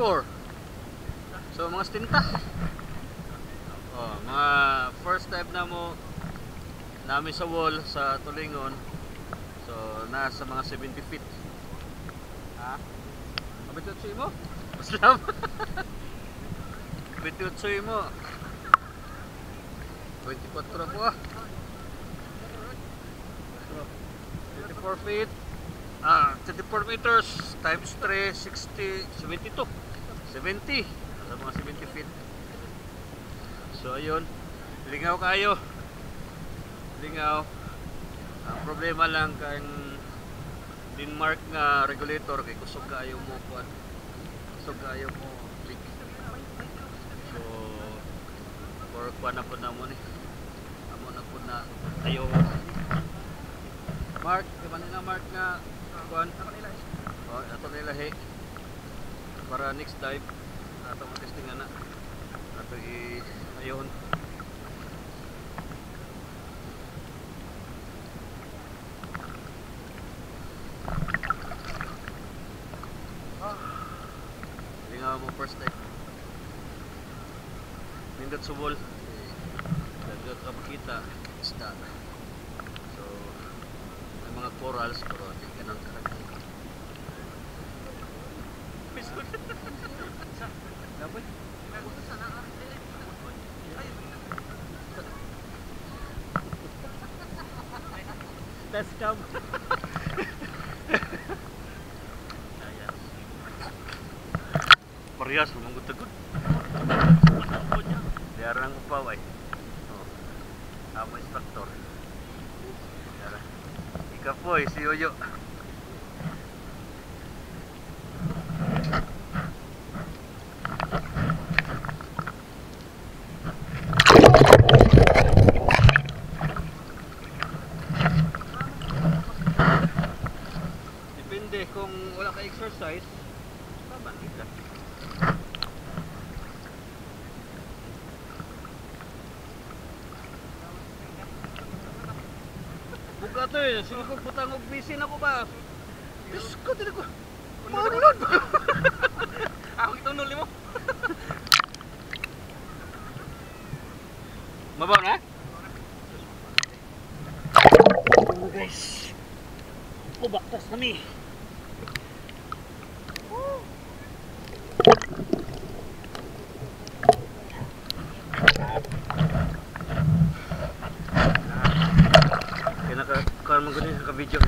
4. So mga stinta. Oh, mga first time na mo namin sa wall sa Tulingon. So nasa mga 70 feet. Ha? Abitutsoy mo? Maslam. Abitutsoy mo. 24 po ah. 24 feet. 24 meters times 3, 60, 72. 70. Sa mga 70 feet. So ayun, lingaw kayo. Lingaw. Ang problema lang kayong Denmark nga regulator kay kusog kayo mo kuan. Kusog kayo mo leak. So for kuan na po na mo ni. Amo na po na ayo. Mark, iba nila Mark nga kuan. Oh, ato nila he. Para next dive ato mo testing na. Ato ayon. Lingaw mo first time. Nindot subol. Dagat ka makita isda. So may mga corals pero di ganun karami. Dapat that's come. Parehas lumanggut tegud. Diarang upaway. Oh. Amo instruktor. Diarang. Ikapoy si Yoyo. Depende kung wala ka exercise, babalik ka. Buka to eh, sige ko putang og bisin ako ba? Diyos ko, tila ko. Maunod! Ako itunol mo. Mabaw na? Oh guys. Ubaktas kami. Kaya naka-video